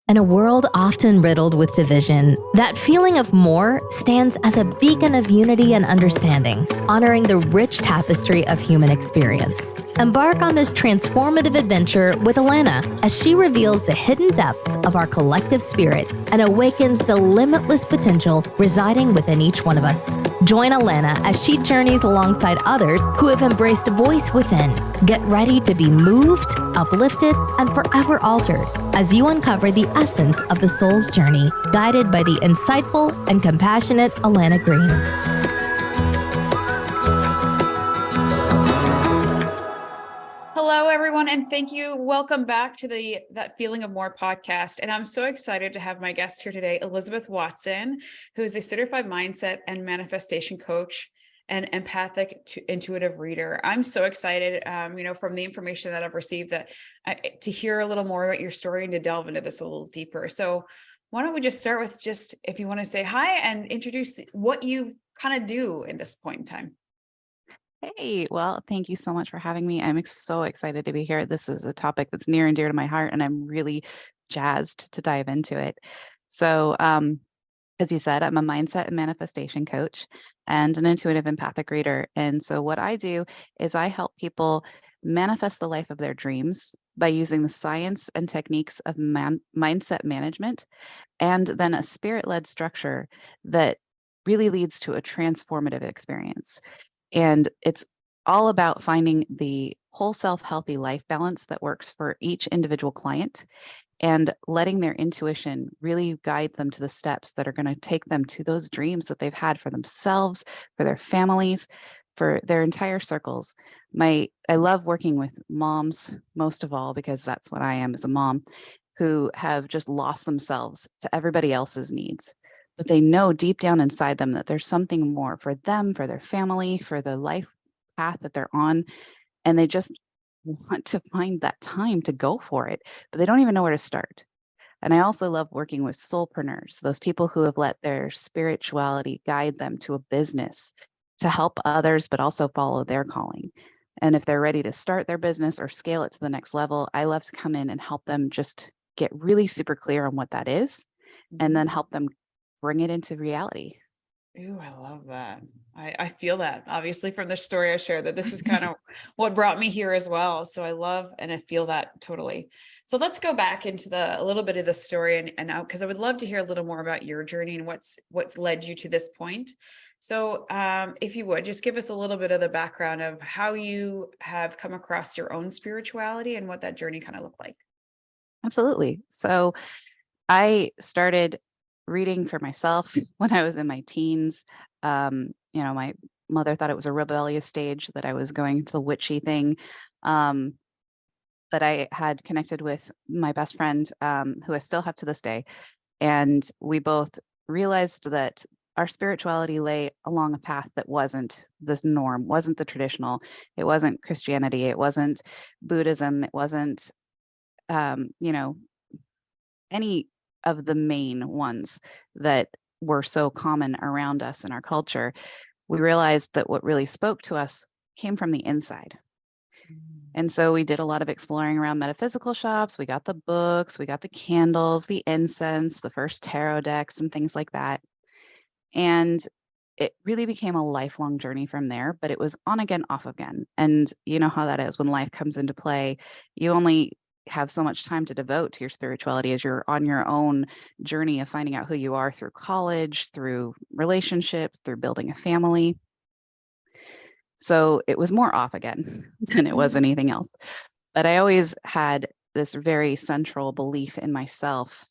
In a world often riddled with division, that feeling of more stands as a beacon of unity and understanding, honoring the rich tapestry of human experience. Embark on this transformative adventure with Alana as she reveals the hidden depths of our collective spirit and awakens the limitless potential residing within each one of us. Join Alana as she journeys alongside others who have embraced voice within. Get ready to be moved, uplifted, and forever altered as you uncover the essence of the soul's journey, guided by the insightful and compassionate Alana Green. Hello, everyone, and thank you. Welcome back to That Feeling of More podcast. And I'm so excited to have my guest here today, Elizabeth Watson, who is a certified mindset and manifestation coach and empathic intuitive reader. I'm so excited, from the information that I've received to hear a little more about your story and to delve into this a little deeper. So why don't we just start with if you want to say hi and introduce what you kind of do in this point in time. Hey, well, thank you so much for having me. I'm so excited to be here. This is a topic that's near and dear to my heart, and I'm really jazzed to dive into it. So, as you said, I'm a mindset and manifestation coach and an intuitive empathic reader. And so what I do is I help people manifest the life of their dreams by using the science and techniques of mindset management, and then a spirit-led structure that really leads to a transformative experience. And it's all about finding the whole self healthy life balance that works for each individual client and letting their intuition really guide them to the steps that are going to take them to those dreams that they've had for themselves, for their families, for their entire circles. I love working with moms most of all, because that's what I am as a mom, who have just lost themselves to everybody else's needs. But they know deep down inside them that there's something more for them, for their family, for the life path that they're on. And they just want to find that time to go for it, but they don't even know where to start. And I also love working with soulpreneurs, those people who have let their spirituality guide them to a business to help others, but also follow their calling. And if they're ready to start their business or scale it to the next level, I love to come in and help them just get really super clear on what that is, and then help them bring it into reality. Ooh, I love that. I feel that obviously from the story I shared, that this is kind of what brought me here as well. So I love and I feel that totally. So let's go back into a little bit of the story and now, because I would love to hear a little more about your journey and what's led you to this point. So if you would just give us a little bit of the background of how you have come across your own spirituality and what that journey kind of looked like. Absolutely. So I started reading for myself when I was in my teens. My mother thought it was a rebellious stage that I was going to the witchy thing. But I had connected with my best friend, who I still have to this day. And we both realized that our spirituality lay along a path that wasn't the norm, wasn't the traditional. It wasn't Christianity. It wasn't Buddhism. It wasn't, any of the main ones that were so common around us in our culture. We realized that what really spoke to us came from the inside. And so we did a lot of exploring around metaphysical shops. We got the books, we got the candles, the incense, the first tarot decks and things like that. And it really became a lifelong journey from there, but it was on again, off again. And you know how that is when life comes into play. You only have so much time to devote to your spirituality as you're on your own journey of finding out who you are through college, through relationships, through building a family. So it was more off again than it was anything else. But I always had this very central belief in myself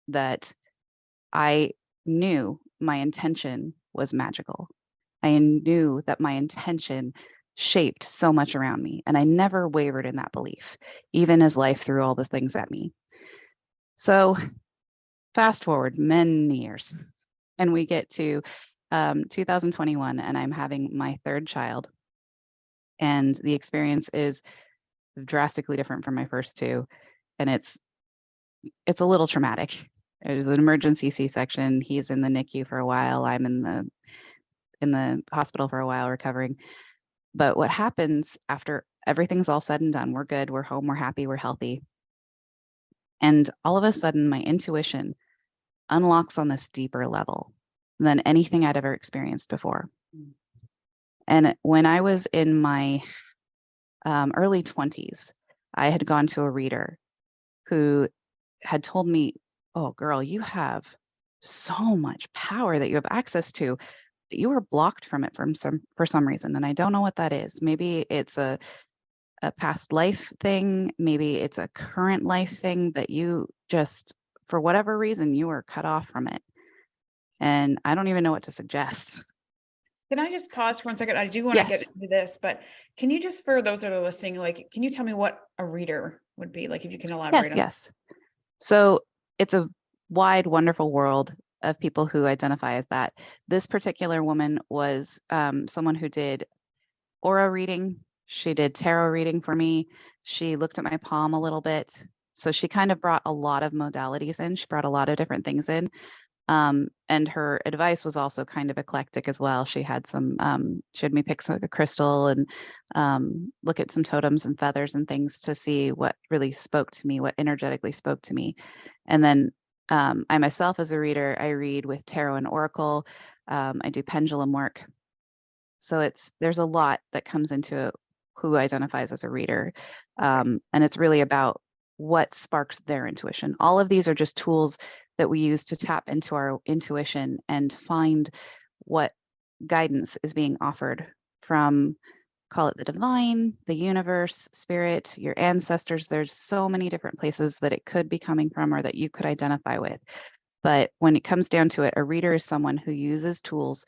that I knew my intention was magical. I knew that my intention shaped so much around me, and I never wavered in that belief, even as life threw all the things at me. So fast forward many years, and we get to 2021, and I'm having my third child, and the experience is drastically different from my first two, and it's a little traumatic. It was an emergency C-section. He's in the NICU for a while. I'm in the hospital for a while recovering. But what happens after everything's all said and done, we're good, we're home, we're happy, we're healthy. And all of a sudden, my intuition unlocks on this deeper level than anything I'd ever experienced before. And when I was in my early 20s, I had gone to a reader who had told me, "Oh, girl, you have so much power that you have access to, but you were blocked from it for some reason. And I don't know what that is. Maybe it's a past life thing, maybe it's a current life thing that you just, for whatever reason, you were cut off from it. And I don't even know what to suggest." Can I just pause for 1 second? I do want to get Yes. into this, but can you just, for those that are listening, like, can you tell me what a reader would be? Like, if you can elaborate Yes, on. yes. So it's a wide, wonderful world of people who identify as that. This particular woman was someone who did aura reading. She did tarot reading for me. She looked at my palm a little bit. So she kind of brought a lot of modalities in. She brought a lot of different things in. And her advice was also kind of eclectic as well. She had she had me pick a crystal and look at some totems and feathers and things to see what really spoke to me, what energetically spoke to me. And then I myself, as a reader, I read with tarot and oracle. I do pendulum work. So there's a lot that comes into who identifies as a reader. And it's really about what sparks their intuition. All of these are just tools that we use to tap into our intuition and find what guidance is being offered from, call it the divine, the universe, spirit, your ancestors. There's so many different places that it could be coming from or that you could identify with. But when it comes down to it, a reader is someone who uses tools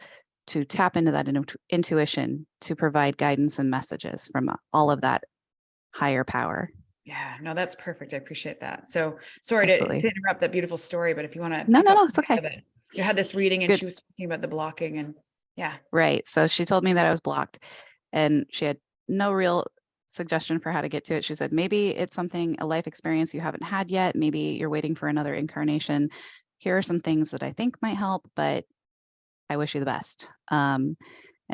to tap into that intuition to provide guidance and messages from all of that higher power. Yeah, no, that's perfect. I appreciate that. So sorry to Absolutely. interrupt that beautiful story, but if you want to No, pick no, up no, it's okay. that you had this reading and Good. she was talking about the blocking and yeah. Right. So she told me that I was blocked and she had no real suggestion for how to get to it. She said, maybe it's something, a life experience you haven't had yet. Maybe you're waiting for another incarnation. Here are some things that I think might help, but I wish you the best. And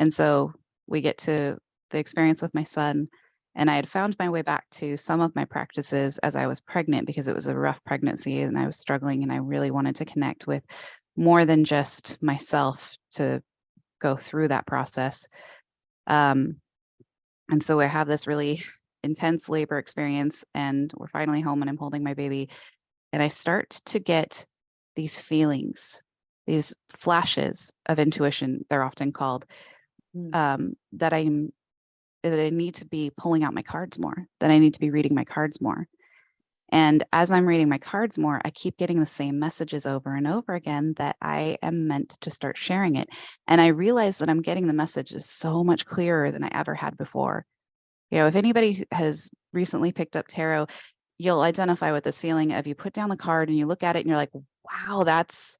so we get to the experience with my son, and I had found my way back to some of my practices as I was pregnant because it was a rough pregnancy and I was struggling and I really wanted to connect with more than just myself to go through that process. And so I have this really intense labor experience and we're finally home and I'm holding my baby and I start to get these feelings, these flashes of intuition, they're often called, that I need to be pulling out my cards more, that I need to be reading my cards more. And as I'm reading my cards more, I keep getting the same messages over and over again that I am meant to start sharing it. And I realize that I'm getting the messages so much clearer than I ever had before. You know, if anybody has recently picked up tarot, you'll identify with this feeling of you put down the card and you look at it and you're like, wow, that's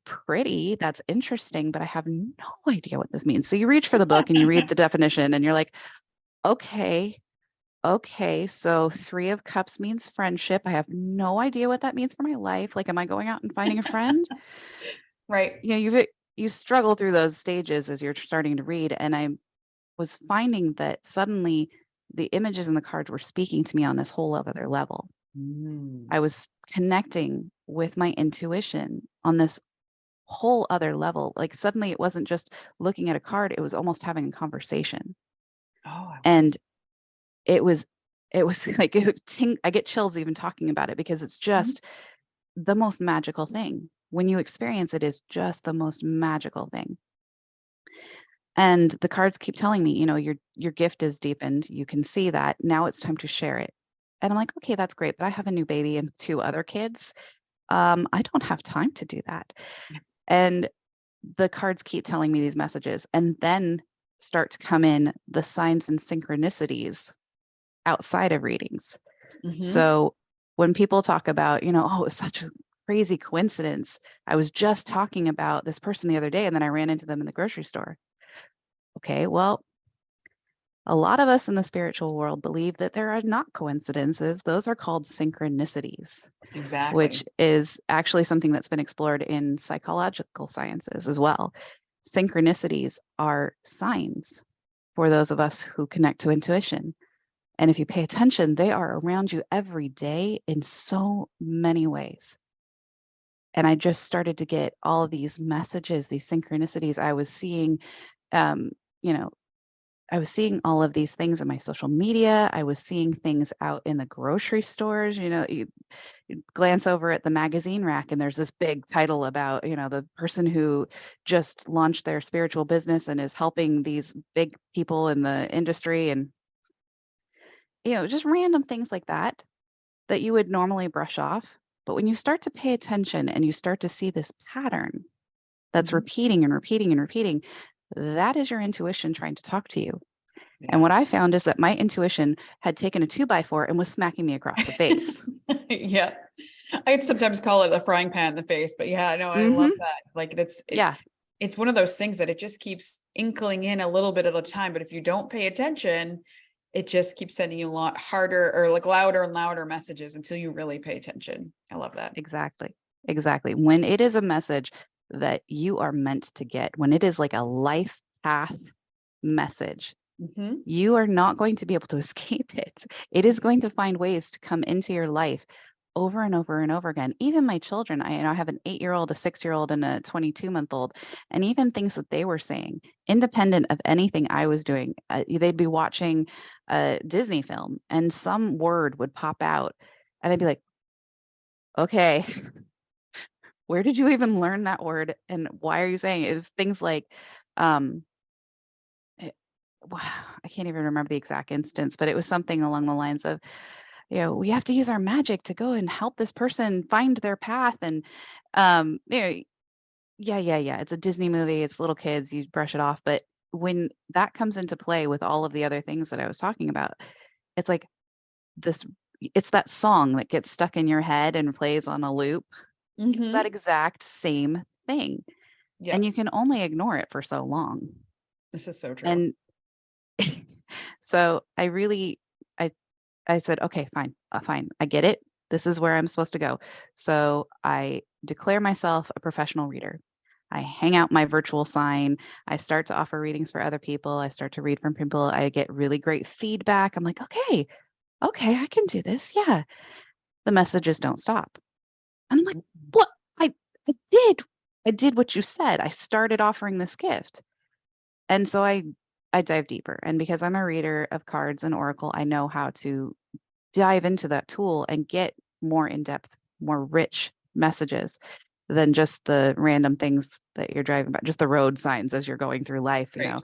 pretty, that's interesting, but I have no idea what this means. So you reach for the book and you read the definition and you're like, okay, so 3 of Cups means friendship. I have no idea what that means for my life. Like, am I going out and finding a friend? Right. Yeah, you struggle through those stages as you're starting to read. And I was finding that suddenly the images in the cards were speaking to me on this whole other level. I was connecting with my intuition on this whole other level. Like suddenly it wasn't just looking at a card, it was almost having a conversation. Oh, And it was like I get chills even talking about it because it's just the most magical thing. When you experience it is just the most magical thing. And the cards keep telling me, you know, your gift is deepened. You can see that. Now it's time to share it. And I'm like, okay, that's great, but I have a new baby and 2 other kids. I don't have time to do that. And the cards keep telling me these messages and then start to come in the signs and synchronicities outside of readings. So when people talk about, you know, oh, it was such a crazy coincidence. I was just talking about this person the other day and then I ran into them in the grocery store. Okay, well, a lot of us in the spiritual world believe that there are not coincidences. Those are called synchronicities. Exactly. Which is actually something that's been explored in psychological sciences as well. Synchronicities are signs for those of us who connect to intuition. And if you pay attention, they are around you every day in so many ways. And I just started to get all of these messages, these synchronicities. I was seeing, you know, I was seeing all of these things in my social media. I was seeing things out in the grocery stores. You glance over at the magazine rack and there's this big title about, the person who just launched their spiritual business and is helping these big people in the industry, and, just random things like that you would normally brush off. But when you start to pay attention and you start to see this pattern that's Mhm. repeating and repeating and repeating, that is your intuition trying to talk to you. And Yeah. what I found is that my intuition had taken a 2x4 and was smacking me across the face. Yeah. I sometimes call it a frying pan in the face, but yeah, no, I love Hmm. that. Like Yeah, it's one of those things that it just keeps inkling in a little bit at a time, but if you don't pay attention, it just keeps sending you a lot harder or like louder and louder messages until you really pay attention. I love that. exactly. Exactly. When it is a message that you are meant to get, when it is like a life path message, Mhm. you are not going to be able to escape it. It is going to find ways to come into your life over and over and over again. Even my children, I have an 8-year-old, a 6-year-old, and a 22-month-old, and even things that they were saying, independent of anything I was doing, they'd be watching a Disney film, and some word would pop out, and I'd be like, "Okay, where did you even learn that word, and why are you saying it?" It was things like, um, I can't even remember the exact instance, but it was something along the lines of, we have to use our magic to go and help this person find their path. And, um, you know, yeah. It's a Disney movie. It's little kids. You brush it off. But when that comes into play with all of the other things that I was talking about, it's like this, it's that song that gets stuck in your head and plays on a loop. It's that Mhm. exact same thing. Yeah. And you can only ignore it for so long. This is so true. And so I I said, okay, fine, fine. I get it. This is where I'm supposed to go. So I declare myself a professional reader. I hang out my virtual sign. I start to offer readings for other people. I start to read from people. I get really great feedback. I'm like, okay, I can do this. Yeah. The messages don't stop. And I'm like, Mhm. what? I, I did. I did what you said. I started offering this gift. And so I dive deeper. And because I'm a reader of cards and oracle, I know how to dive into that tool and get more in-depth, more rich messages than just the random things that you're driving by, just the road. As you're going through life. Right.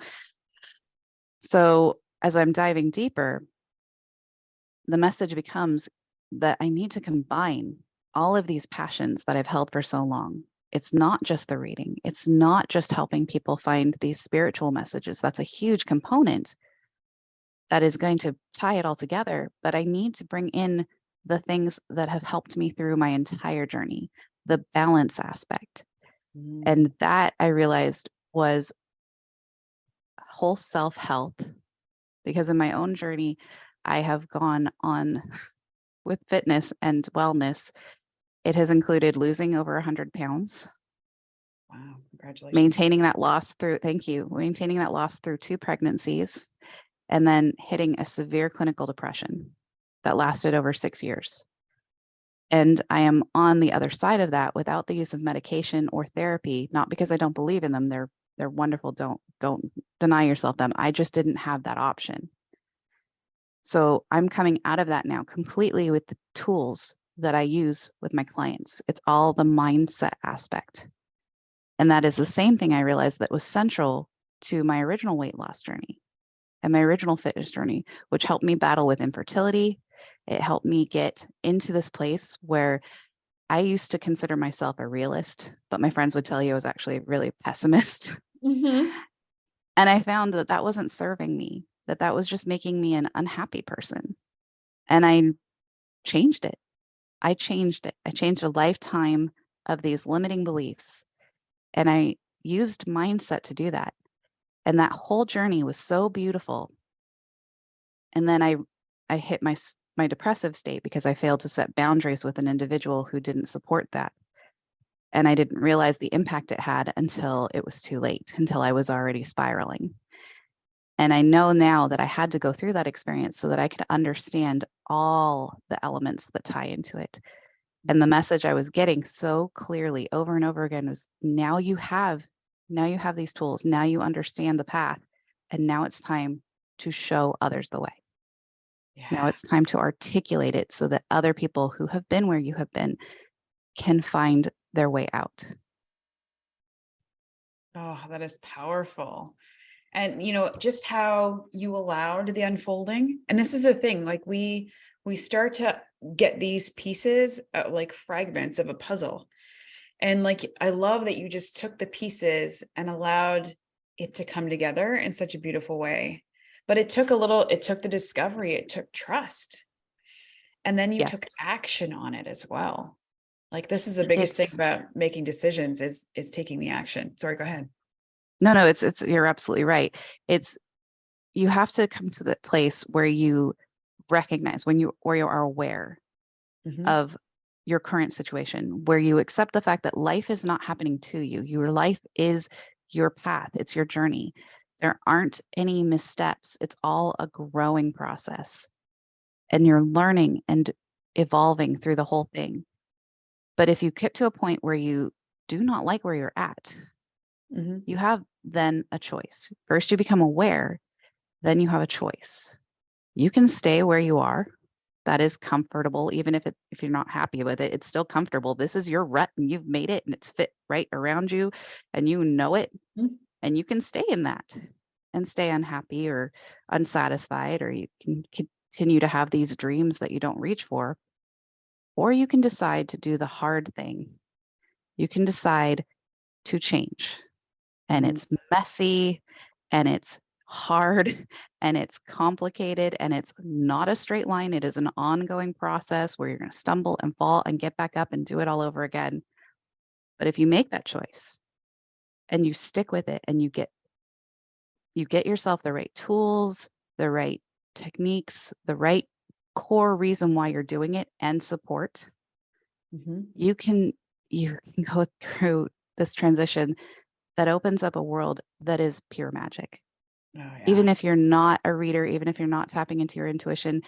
So as I'm diving deeper, the message becomes that I need to combine all of these passions that I've held for so long. It's not just the reading. It's not just helping people find these spiritual messages. That's a huge component that is going to tie it all together. But I need to bring in the things that have helped me through my entire journey, the balance aspect. Mm. And that I realized was whole self health, because in my own journey, I have gone on with fitness and wellness. It has included losing over 100 pounds, Wow. Congratulations. maintaining that loss through, thank you, maintaining that loss through 2 pregnancies, and then hitting a severe clinical depression that lasted over 6 years. And I am on the other side of that without the use of medication or therapy, not because I don't believe in them. They're wonderful. Don't deny yourself them. I just didn't have that option. So I'm coming out of that now completely with the tools that I use with my clients. It's all the mindset aspect. And that is the same thing I realized that was central to my original weight loss journey and my original fitness journey, which helped me battle with infertility. It helped me get into this place where I used to consider myself a realist, but my friends would tell you I was actually a really pessimist. Mhm. And I found that that wasn't serving me, that that was just making me an unhappy person. And I changed it. I changed it. I changed a lifetime of these limiting beliefs. And I used mindset to do that. And that whole journey was so beautiful. And then I hit my depressive state because I failed to set boundaries with an individual who didn't support that. And I didn't realize the impact it had until it was too late, until I was already spiraling. And I know now that I had to go through that experience so that I could understand all the elements that tie into it. And the message I was getting so clearly over and over again was, now you have these tools, now you understand the path, and now it's time to show others the way. Now it's time to articulate it so that other people who have been where you have been can find their way out. Oh, that is powerful. And just how you allowed the unfolding. And this is the thing, like we start to get these pieces, like fragments of a puzzle. And like, I love that you just took the pieces and allowed it to come together in such a beautiful way. But it took the discovery, it took trust. And then you took action on it as well. Like, this is the biggest thing about making decisions is taking the action. Sorry, go ahead. No, it's you're absolutely right. You have to come to that place where you recognize you are aware of your current situation, where you accept the fact that life is not happening to you. Your life is your path. It's your journey. There aren't any missteps. It's all a growing process. And you're learning and evolving through the whole thing. But if you get to a point where you do not like where you're at, you have then a choice. First, you become aware, then you have a choice. You can stay where you are. That is comfortable, even if you're not happy with it, it's still comfortable. This is your rut and you've made it and it's fit right around you and you know it. And you can stay in that and stay unhappy or unsatisfied, or you can continue to have these dreams that you don't reach for. Or you can decide to do the hard thing. You can decide to change. And it's messy and it's hard and it's complicated and it's not a straight line. It is an ongoing process where you're going to stumble and fall and get back up and do it all over again. But if you make that choice and you stick with it and you get yourself the right tools, the right techniques, the right core reason why you're doing it, and support, you can go through this transition that opens up a world that is pure magic. Oh, yeah. Even if you're not a reader, even if you're not tapping into your intuition,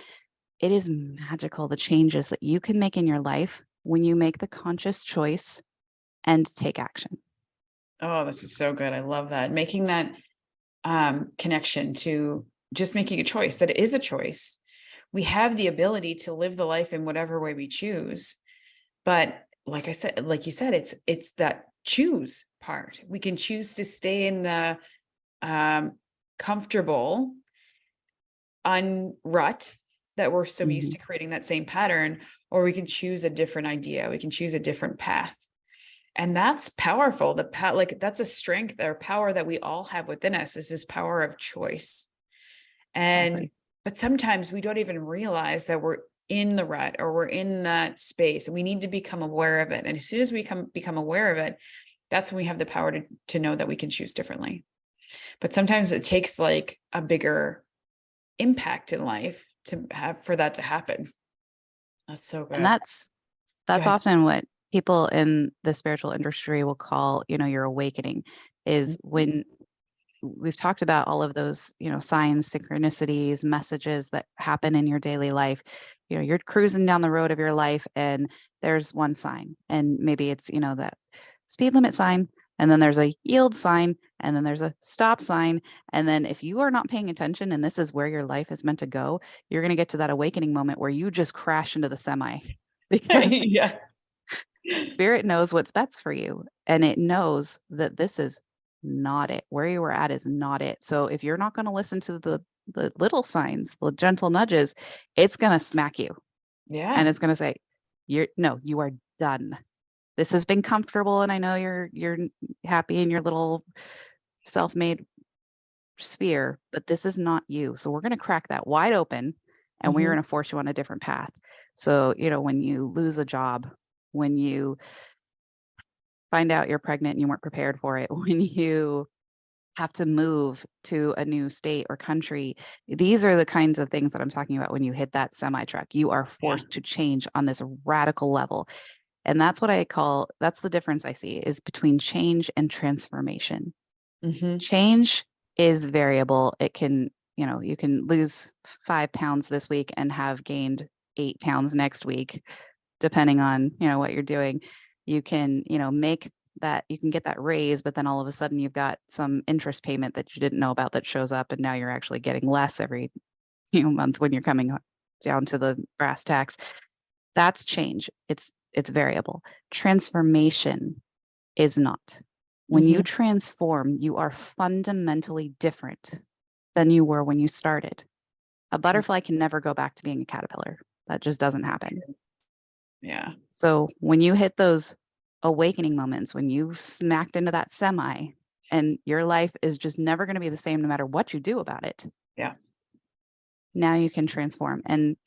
it is magical, the changes that you can make in your life when you make the conscious choice and take action. Oh, this is so good. I love that. Making that connection to just making a choice, that it is a choice. We have the ability to live the life in whatever way we choose. But like you said, it's that choose part. We can choose to stay in the comfortable rut that we're so used to creating that same pattern, or we can choose a different idea. We can choose a different path. And that's powerful. That's a strength or power that we all have within us, is this power of choice. But sometimes we don't even realize that we're in the rut or we're in that space, and we need to become aware of it. And as soon as we become aware of it, that's when we have the power to know that we can choose differently. But sometimes it takes like a bigger impact in life for that to happen. That's so good. And that's often what people in the spiritual industry will call, your awakening, is when we've talked about all of those, signs, synchronicities, messages that happen in your daily life. You're cruising down the road of your life and there's one sign, and maybe it's, that speed limit sign, and then there's a yield sign, and then there's a stop sign. And then if you are not paying attention and this is where your life is meant to go, you're going to get to that awakening moment where you just crash into the semi. Because Spirit knows what's best for you, and it knows that this is not it. Where you were at is not it. So if you're not going to listen to the little signs, the gentle nudges, it's going to smack you. Yeah. And it's going to say, you are done. This has been comfortable, and I know you're happy in your little self-made sphere, but this is not you. So we're going to crack that wide open, and we're going to force you on a different path. So, when you lose a job, when you find out you're pregnant and you weren't prepared for it, when you have to move to a new state or country, these are the kinds of things that I'm talking about. When you hit that semi truck, you are forced to change on this radical level. And that's the difference I see, is between change and transformation. Change is variable. It can, you can lose 5 pounds this week and have gained 8 pounds next week, depending on, what you're doing. You can, you can get that raise, but then all of a sudden you've got some interest payment that you didn't know about that shows up, and now you're actually getting less every, month when you're coming down to the brass tacks. That's change. It's variable. Transformation is not. When you transform, you are fundamentally different than you were when you started. A butterfly can never go back to being a caterpillar. That just doesn't happen. Yeah. So when you hit those awakening moments, when you've smacked into that semi and your life is just never going to be the same no matter what you do about it. Yeah. Now you can transform. And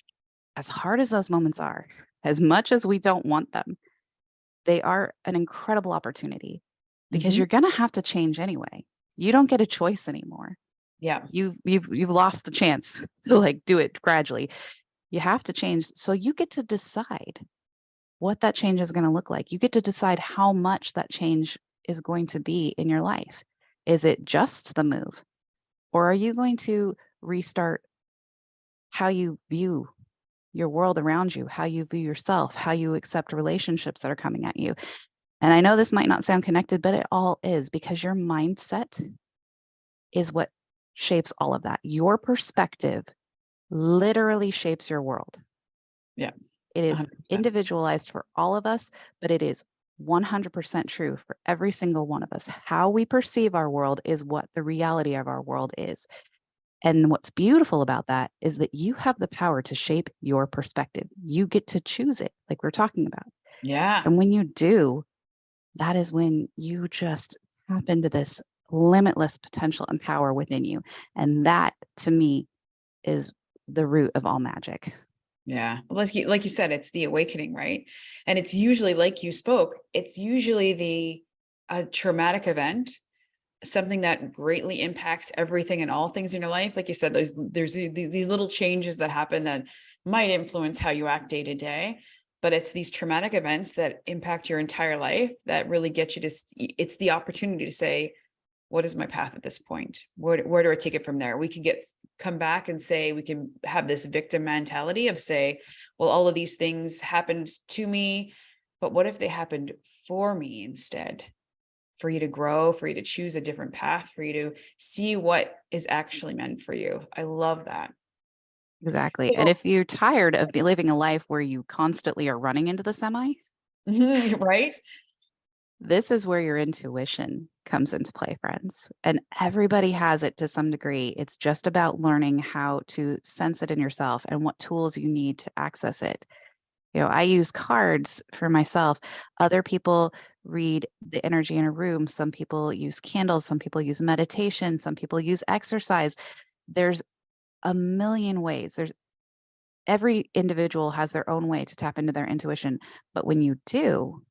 as hard as those moments are, as much as we don't want them, they are an incredible opportunity, because you're going to have to change anyway. You don't get a choice anymore. Yeah. You've lost the chance to do it gradually. You have to change. So you get to decide what that change is going to look like. You get to decide how much that change is going to be in your life. Is it just the move? Or are you going to restart how you view your world around you, how you view yourself, how you accept relationships that are coming at you? And I know this might not sound connected, but it all is, because your mindset is what shapes all of that. Your perspective literally shapes your world. Yeah. It is 100%. individualized for all of us, but it is 100% true for every single one of us. How we perceive our world is what the reality of our world is. And what's beautiful about that is that you have the power to shape your perspective. You get to choose it, like we're talking about. Yeah. And when you do, that is when you just tap into this limitless potential and power within you. And that, to me, is the root of all magic. Yeah. Like you said, it's the awakening, right? And it's usually, like you spoke, it's usually a traumatic event, something that greatly impacts everything and all things in your life. Like you said, there's these little changes that happen that might influence how you act day to day, but it's these traumatic events that impact your entire life that really get you to, it's the opportunity to say, what is my path at this point? Where do I take it from there? We can come back and say, we can have this victim mentality of say, well, all of these things happened to me, but what if they happened for me instead? For you to grow, for you to choose a different path, for you to see what is actually meant for you. I love that. Exactly. So, And if you're tired of living a life where you constantly are running into the semi, right? this is where your intuition comes into play, friends. And everybody has it to some degree. It's just about learning how to sense it in yourself and what tools you need to access it. I use cards for myself. Other people read the energy in a room. Some people use candles. Some people use meditation. Some people use exercise. There's a million ways. Every individual has their own way to tap into their intuition. But when you do,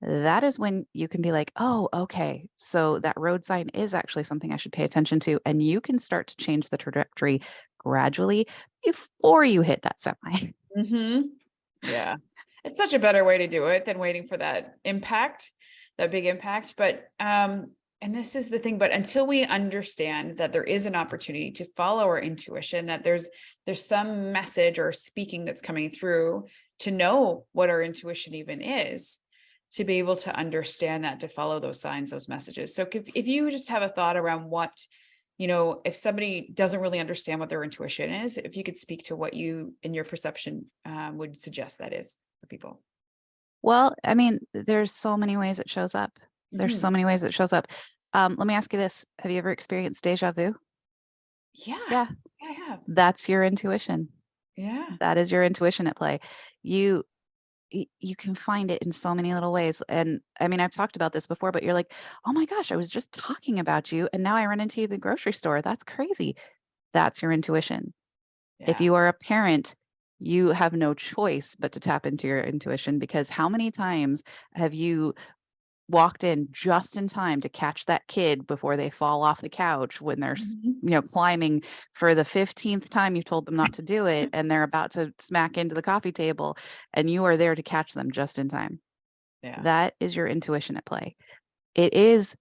that is when you can be like, oh, okay, so that road sign is actually something I should pay attention to. And you can start to change the trajectory gradually before you hit that semi. Yeah. It's such a better way to do it than waiting for that impact, that big impact. But, and this is the thing, but until we understand that there is an opportunity to follow our intuition, that there's some message or speaking that's coming through, to know what our intuition even is, to be able to understand that, to follow those signs, those messages. So if you just have a thought around what, if somebody doesn't really understand what their intuition is, if you could speak to what you, in your perception, would suggest that is for people. Well, I mean, there's so many ways it shows up. There's so many ways it shows up. Let me ask you this. Have you ever experienced deja vu? Yeah, I have. That's your intuition. Yeah. That is your intuition at play. You can find it in so many little ways. And I mean, I've talked about this before, but you're like, oh my gosh, I was just talking about you, and now I run into you at the grocery store. That's crazy. That's your intuition. If Yeah. you are a parent, you have no choice but to tap into your intuition, because how many times have you walked in just in time to catch that kid before they fall off the couch when they're climbing for the 15th time you told them not to do it, and they're about to smack into the coffee table, and you are there to catch them just in time. Yeah. That is your intuition at play. It is,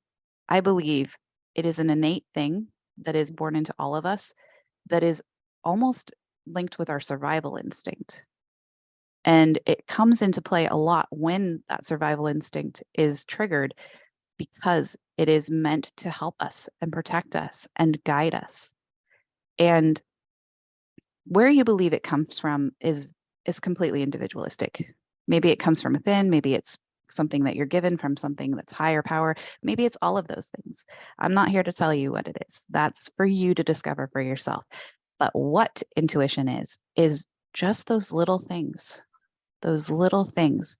I believe, it is an innate thing that is born into all of us that is almost linked with our survival instinct. And it comes into play a lot when that survival instinct is triggered, because it is meant to help us and protect us and guide us. And where you believe it comes from is completely individualistic. Maybe it comes from within, maybe it's something that you're given from something that's higher power, maybe it's all of those things. I'm not here to tell you what it is. That's for you to discover for yourself. But what intuition is just those little things. Those little things.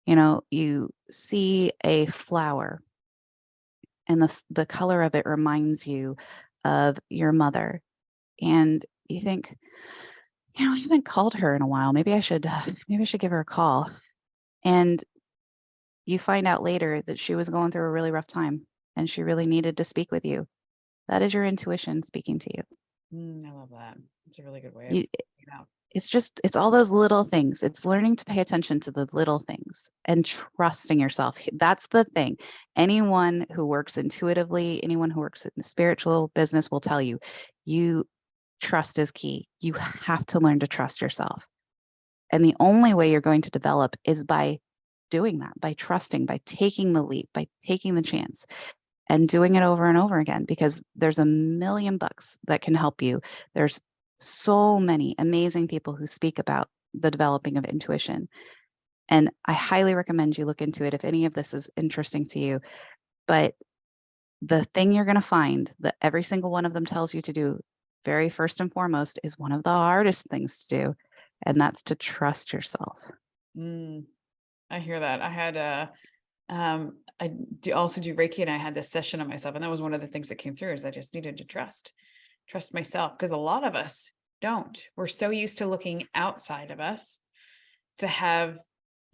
You know, you see a flower and the color of it reminds you of your mother, and you think, you know, I haven't called her in a while. Maybe I should give her a call. And you find out later that she was going through a really rough time and she really needed to speak with you. That is your intuition speaking to you. I love that. It's a really good way of You figuring out. it's all those little things. It's learning to pay attention to the little things and trusting yourself. That's the thing. Anyone who works intuitively, anyone who works in the spiritual business will tell you, trust is key. You have to learn to trust yourself. And the only way you're going to develop is by doing that, by trusting, by taking the leap, by taking the chance and doing it over and over again, because there's a million books that can help you. There's so many amazing people who speak about the developing of intuition. And I highly recommend you look into it if any of this is interesting to you. But the thing you're going to find that every single one of them tells you to do, very first and foremost, is one of the hardest things to do. And that's to trust yourself. I hear that. I had also do Reiki, and I had this session on myself, and that was one of the things that came through is I just needed to trust myself, because a lot of us don't. We're so used to looking outside of us to have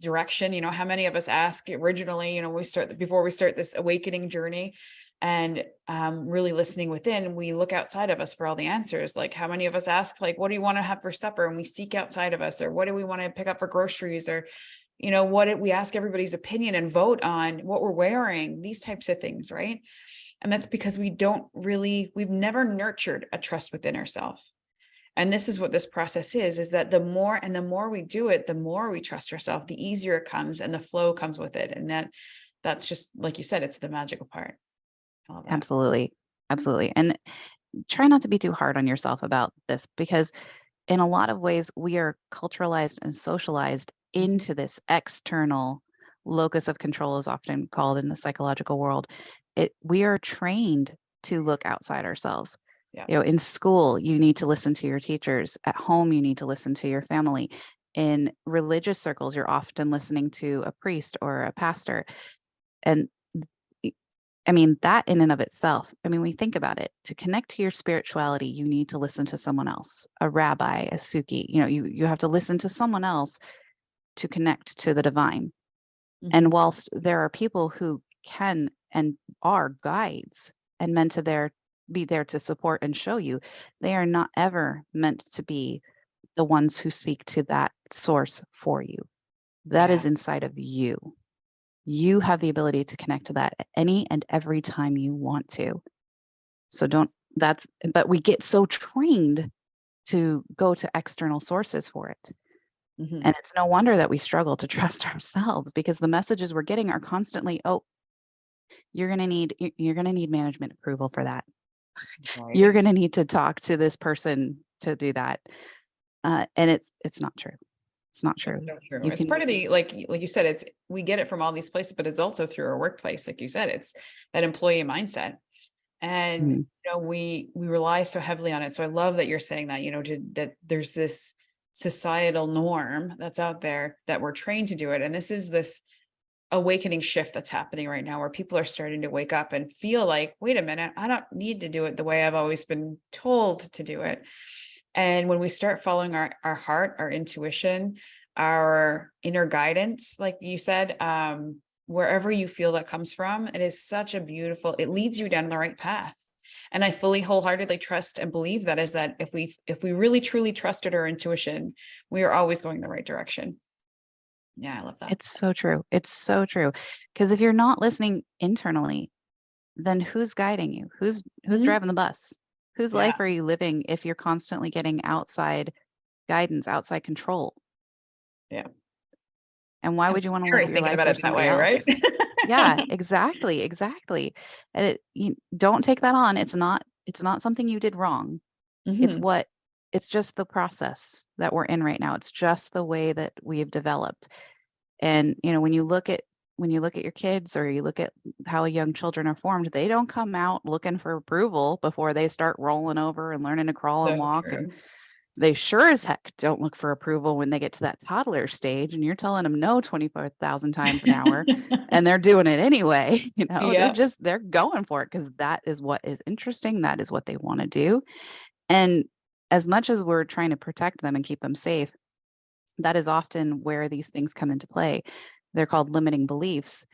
direction. You know, how many of us ask originally, you know, before we start this awakening journey and really listening within, we look outside of us for all the answers. Like, how many of us ask, like, what do you want to have for supper? And we seek outside of us, or what do we want to pick up for groceries, or you know, we ask everybody's opinion and vote on what we're wearing, these types of things, right? And that's because we've never nurtured a trust within ourselves. And this is what this process is that the more we do it, the more we trust ourselves, the easier it comes and the flow comes with it. And that's just, like you said, it's the magical part. I love that. Absolutely. Absolutely. And try not to be too hard on yourself about this, because in a lot of ways, we are culturalized and socialized into this external locus of control, is often called in the psychological world. We are trained to look outside ourselves. Yeah. You know, in school, you need to listen to your teachers. At home, you need to listen to your family. In religious circles, you're often listening to a priest or a pastor. And I mean, that in and of itself, I mean, we think about it, to connect to your spirituality, you need to listen to someone else, a rabbi, a suki, you know, you have to listen to someone else to connect to the divine. And whilst there are people who can and are guides and meant to be there to support and show you, they are not ever meant to be the ones who speak to that source for you. That is inside of you. You have the ability to connect to that any and every time you want to. So but we get so trained to go to external sources for it. And it's no wonder that we struggle to trust ourselves, because the messages we're getting are constantly, oh, you're going to need management approval for that. Right. You're going to need to talk to this person to do that. And it's not true. It's not true. It's not true. It's part of the, like you said, we get it from all these places, but it's also through our workplace. Like you said, it's that employee mindset. And, you know, we rely so heavily on it. So I love that you're saying that, you know, that there's this societal norm that's out there that we're trained to do it. And this is this awakening shift that's happening right now, where people are starting to wake up and feel like, wait a minute, I don't need to do it the way I've always been told to do it. And when we start following our heart, our intuition, our inner guidance, like you said, wherever you feel that comes from, it is such a beautiful, it leads you down the right path. And I fully wholeheartedly trust and believe that if we really truly trusted our intuition, we are always going the right direction. Yeah, I love that. It's so true. It's so true. Because if you're not listening internally, then who's guiding you? Who's Mhm. driving the bus? Whose Yeah. life are you living if you're constantly getting outside guidance, outside control? Yeah. And It's why kind would of you want to scary live your thinking life about for it that somebody way, right? else? Yeah, exactly, exactly. And you don't take that on. It's not something you did wrong. It's Mhm. it's just the process that we're in right now. It's just the way that we've developed. And when you look at your kids, or you look at how young children are formed, they don't come out looking for approval before they start rolling over and learning to crawl and So walk. And true. they sure as heck don't look for approval when they get to that toddler stage and you're telling them no 24,000 times an hour and they're doing it anyway. Yep. They're going for it because that is what is interesting. That is what they want to do. And as much as we're trying to protect them and keep them safe, that is often where these things come into play. They're called limiting beliefs.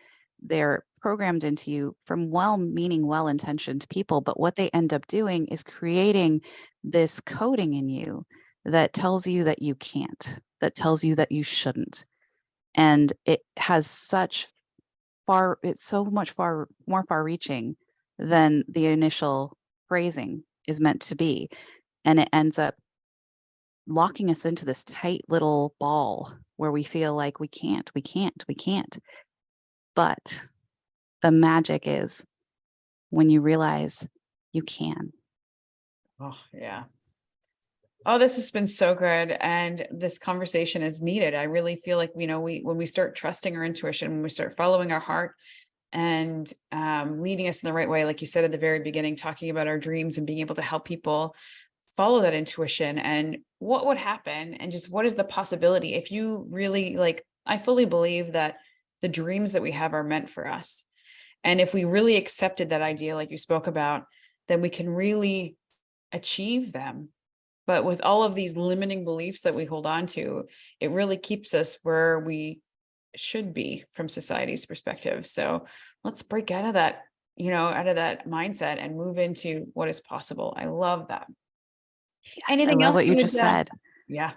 They're programmed into you from well-meaning, well-intentioned people, but what they end up doing is creating this coding in you that tells you that you can't, that tells you that you shouldn't. And it has it's so much more far-reaching than the initial phrasing is meant to be. And it ends up locking us into this tight little ball where we feel like we can't, we can't, we can't. But the magic is when you realize you can. Oh, yeah. Oh, this has been so good. And this conversation is needed. I really feel like, when we start trusting our intuition, when we start following our heart and leading us in the right way, like you said at the very beginning, talking about our dreams and being able to help people follow that intuition and what would happen and just what is the possibility if you really I fully believe that the dreams that we have are meant for us. And if we really accepted that idea, like you spoke about, then we can really achieve them. But with all of these limiting beliefs that we hold on to, it really keeps us where we should be from society's perspective. So let's break out of that, out of that mindset and move into what is possible. I love that. Yes, I Anything love else what you you would, just said. yeah.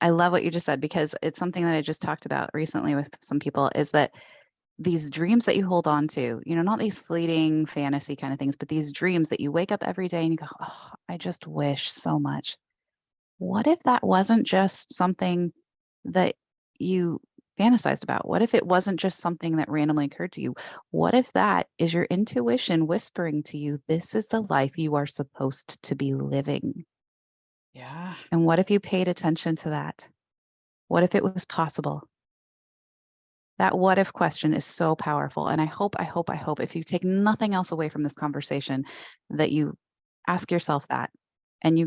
I love what you just said because it's something that I just talked about recently with some people is that these dreams that you hold on to, not these fleeting fantasy kind of things, but these dreams that you wake up every day and you go, oh, I just wish so much. What if that wasn't just something that you fantasized about? What if it wasn't just something that randomly occurred to you? What if that is your intuition whispering to you, this is the life you are supposed to be living? Yeah. And what if you paid attention to that? What if it was possible? That what if question is so powerful. And I hope if you take nothing else away from this conversation, that you ask yourself that and you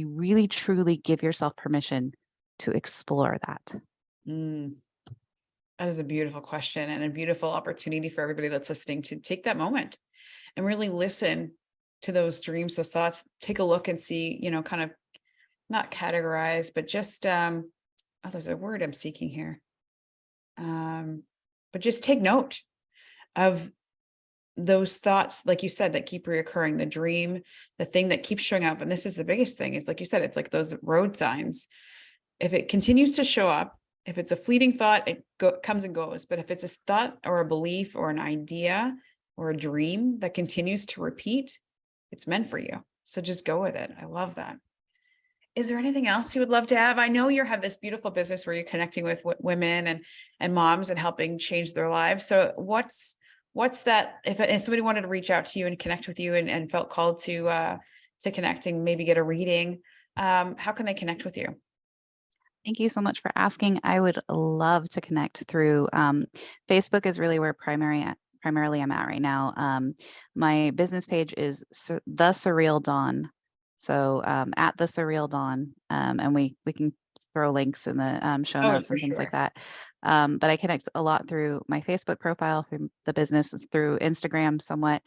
really truly give yourself permission to explore that. Mm, that is a beautiful question and a beautiful opportunity for everybody that's listening to take that moment and really listen to those dreams, those thoughts, take a look and see, kind of not categorize, but just, oh, there's a word I'm seeking here. But just take note of those thoughts, like you said, that keep reoccurring, the dream, the thing that keeps showing up. And this is the biggest thing is like you said, it's like those road signs. If it continues to show up, if it's a fleeting thought, it comes and goes. But if it's a thought or a belief or an idea or a dream that continues to repeat, it's meant for you. So just go with it. I love that. Is there anything else you would love to have? I know you have this beautiful business where you're connecting with women and moms and helping change their lives. So what's that? If somebody wanted to reach out to you and connect with you and felt called to connecting, maybe get a reading, how can they connect with you? Thank you so much for asking. I would love to connect through Facebook is really where primarily I'm at right now. My business page is The Surreal Dawn. So at The Surreal Dawn, and we can throw links in the show Oh, notes for and things like sure. that. But I connect a lot through my Facebook profile, through the business, through Instagram somewhat.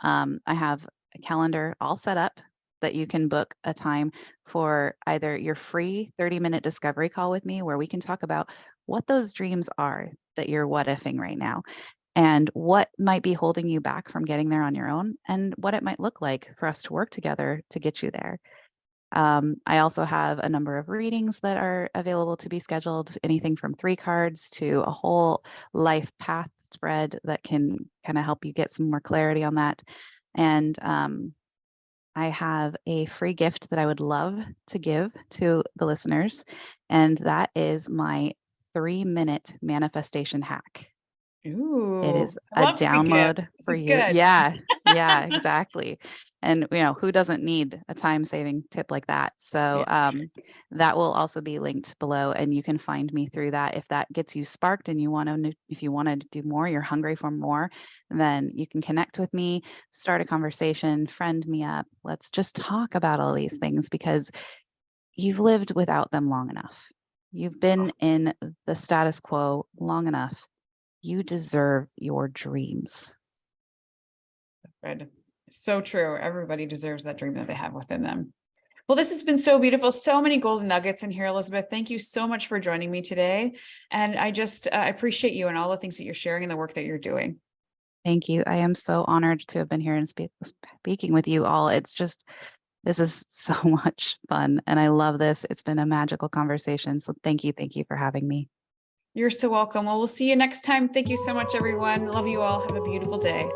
I have a calendar all set up that you can book a time for either your free 30-minute discovery call with me, where we can talk about what those dreams are that you're what ifing right now, and what might be holding you back from getting there on your own, and what it might look like for us to work together to get you there. I also have a number of readings that are available to be scheduled, anything from 3 cards to a whole life path spread that can kind of help you get some more clarity on that. And I have a free gift that I would love to give to the listeners, and that is my 3-minute manifestation hack. Ooh, It is I a love free download gifts. This for is you. good. Yeah, yeah, exactly. And who doesn't need a time-saving tip like that? So that will also be linked below, and you can find me through that. If that gets you sparked and if you want to do more, you're hungry for more, then you can connect with me, start a conversation, friend me up. Let's just talk about all these things because you've lived without them long enough. You've been in the status quo long enough. You deserve your dreams. Good. So true. Everybody deserves that dream that they have within them. Well, this has been so beautiful. So many golden nuggets in here, Elizabeth. Thank you so much for joining me today. And I just appreciate you and all the things that you're sharing and the work that you're doing. Thank you. I am so honored to have been here and speaking with you all. This is so much fun and I love this. It's been a magical conversation. So thank you for having me. You're so welcome. Well, we'll see you next time. Thank you so much, everyone. Love you all. Have a beautiful day.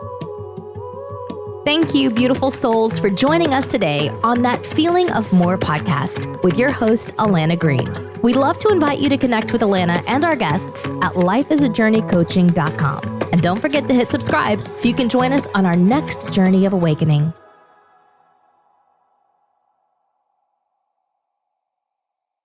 Thank you, beautiful souls, for joining us today on That Feeling of More podcast with your host, Alana Green. We'd love to invite you to connect with Alana and our guests at lifeisajourneycoaching.com. And don't forget to hit subscribe so you can join us on our next journey of awakening.